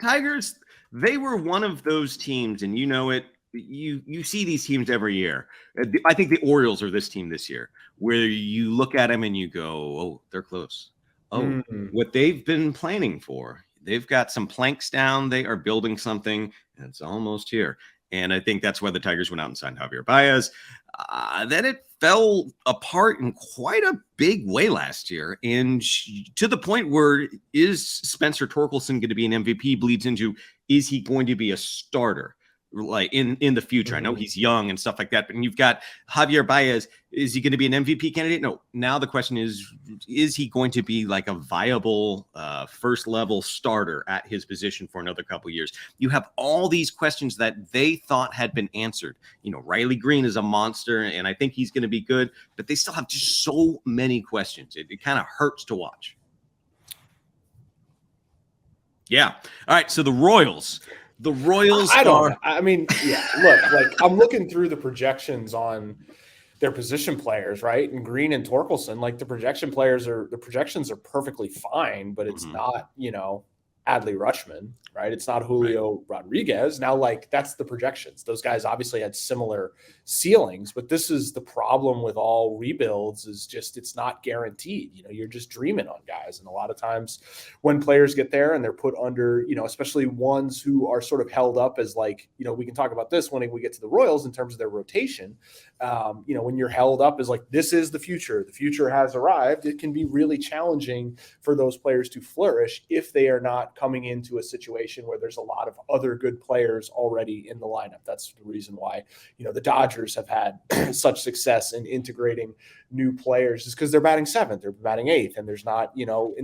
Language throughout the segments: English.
Tigers, they were one of those teams, and you know it. You see these teams every year. I think the Orioles are this team this year, where you look at them and you go, "Oh, they're close." Oh, what they've been planning for. They've got some planks down. They are building something, and it's almost here. And I think that's why the Tigers went out and signed Javier Baez. Then it fell apart in quite a big way last year, and to the point where is Spencer Torkelson going to be an MVP bleeds into, is he going to be a starter like in the future? I know he's young and stuff like that, but you've got Javier Baez. Is he going to be an MVP candidate? No. Now the question is he going to be like a viable first level starter at his position for another couple of years? You have all these questions that they thought had been answered. You know, Riley Green is a monster, and I think he's going to be good, but they still have just so many questions. It kind of hurts to watch. Yeah. All right. So the Royals. The Royals I mean, yeah, look, like I'm looking through the projections on their position players, right? And Green and Torkelson, like the projections are perfectly fine, but it's not, you know, Adley Rutschman, right? It's not Julio Rodriguez. Now, like that's the projections. Those guys obviously had similar ceilings, but this is the problem with all rebuilds is just it's not guaranteed. You know, you're just dreaming on guys. And a lot of times when players get there and they're put under, you know, especially ones who are sort of held up as like, you know, we can talk about this when we get to the Royals in terms of their rotation. You know, when you're held up as like, this is the future has arrived, it can be really challenging for those players to flourish if they are not coming into a situation where there's a lot of other good players already in the lineup. That's the reason why, you know, the Dodgers have had such success in integrating new players is because they're batting seventh, they're batting eighth, and there's not, you know,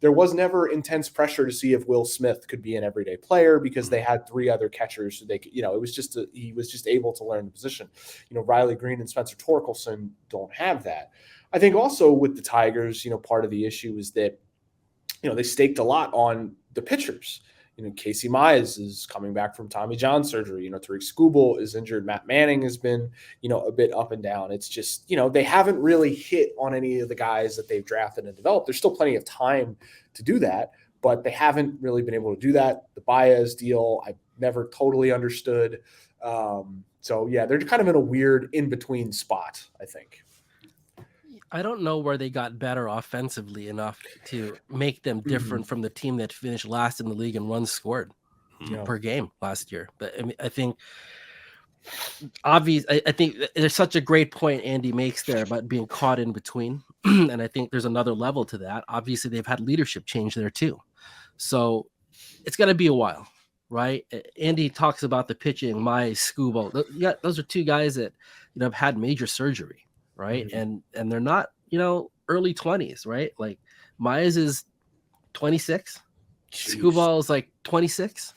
there was never intense pressure to see if Will Smith could be an everyday player because they had three other catchers who they could, you know, it was just he was just able to learn the position. You know, Riley Green and Spencer Torkelson don't have that. I think also with the Tigers, you know, part of the issue is that, you know, they staked a lot on the pitchers. You know, Casey Mize is coming back from Tommy John surgery. You know, Tariq Skubal is injured. Matt Manning has been, you know, a bit up and down. It's just, you know, they haven't really hit on any of the guys that they've drafted and developed. There's still plenty of time to do that, but they haven't really been able to do that. The Baez deal, I never totally understood. So, yeah, they're kind of in a weird in-between spot, I think. I don't know where they got better offensively enough to make them different from the team that finished last in the league in runs scored per game last year. But I mean, I think I think there's such a great point Andy makes there about being caught in between. And I think there's another level to that. Obviously, they've had leadership change there too. So it's going to be a while, right? Andy talks about the pitching, Skubal. Yeah, those are two guys that, you know, have had major surgery. Right. And they're not, you know, early 20s, right? Like Mize is 26. Skubal is like 26.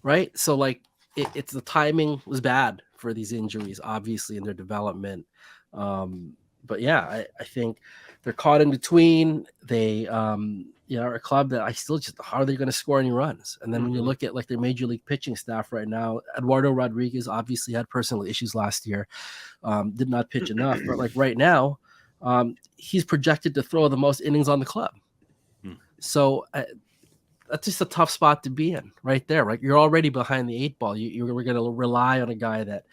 Right. So like it's the timing was bad for these injuries, obviously, in their development. But yeah, I think they're caught in between. They you know, are a club that I still just, how are they going to score any runs? And then when you look at like their major league pitching staff right now, Eduardo Rodriguez obviously had personal issues last year, did not pitch enough. But like right now, he's projected to throw the most innings on the club. So that's just a tough spot to be in right there. Right, you're already behind the eight ball. You're going to rely on a guy that,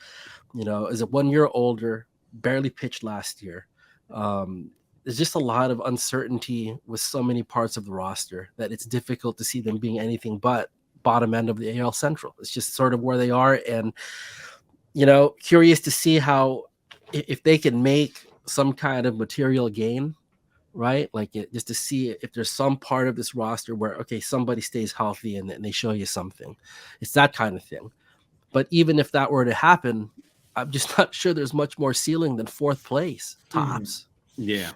you know, is 1 year older, barely pitched last year. There's just a lot of uncertainty with so many parts of the roster that it's difficult to see them being anything but bottom end of the AL Central. It's just sort of where they are. And, you know, curious to see how, if they can make some kind of material gain, right? Like just to see if there's some part of this roster where, okay, somebody stays healthy and they show you something. It's that kind of thing. But even if that were to happen, I'm just not sure there's much more ceiling than fourth place tops. Yeah.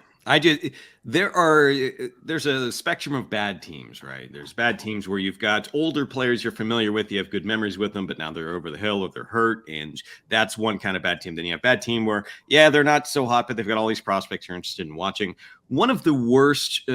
There's a spectrum of bad teams, right? There's bad teams where you've got older players you're familiar with, you have good memories with them, but now they're over the hill or they're hurt, and that's one kind of bad team. Then you have bad team where, yeah, they're not so hot, but they've got all these prospects you're interested in watching. One of the worst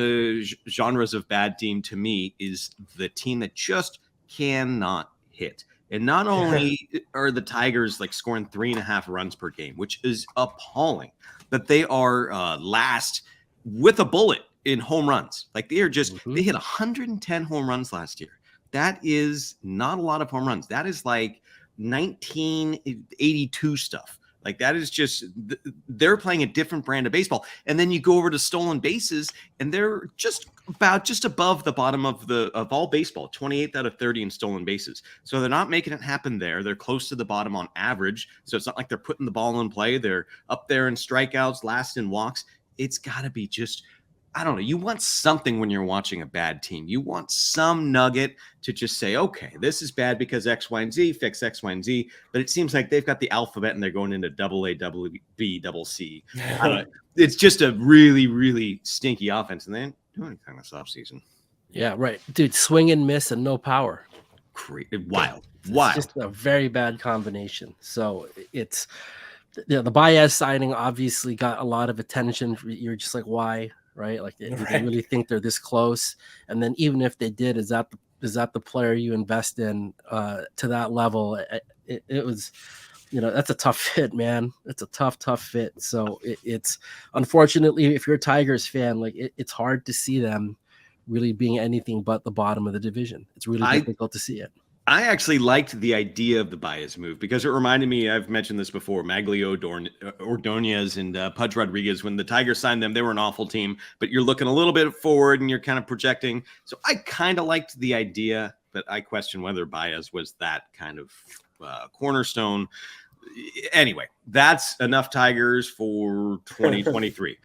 genres of bad team to me is the team that just cannot hit. And not only are the Tigers like scoring 3.5 runs per game, which is appalling, but they are last with a bullet in home runs. Like they are just, they hit 110 home runs last year. that is not a lot of home runs. That is like 1982 stuff. Like that is just, they're playing a different brand of baseball. And then you go over to stolen bases, and they're just above the bottom of all baseball, 28th out of 30 in stolen bases. So they're not making it happen there. They're close to the bottom on average. So it's not like they're putting the ball in play. They're up there in strikeouts, last in walks. It's got to be just, I don't know. You want something when you're watching a bad team. You want some nugget to just say, okay, this is bad because X, Y, and Z, fix X, Y, and Z. But it seems like they've got the alphabet and they're going into AA, double B, double C. I don't know. It's just a really, really stinky offense. And they didn't do anything this offseason. Yeah, right. Dude, swing and miss and no power. Wild. It's just a very bad combination. So it's, the Baez signing obviously got a lot of attention. You're just like, why? Right? Like, do they really think they're this close? And then even if they did, is that the player you invest in to that level? It was, that's a tough fit, man. It's a tough fit. So it's unfortunately, if you're a Tigers fan, like it's hard to see them really being anything but the bottom of the division. It's really difficult to see it. I actually liked the idea of the Baez move because it reminded me, I've mentioned this before, Maglio, Ordonez, and Pudge Rodriguez. When the Tigers signed them, they were an awful team, but you're looking a little bit forward and you're kind of projecting. So I kind of liked the idea, but I question whether Baez was that kind of cornerstone. Anyway, that's enough Tigers for 2023.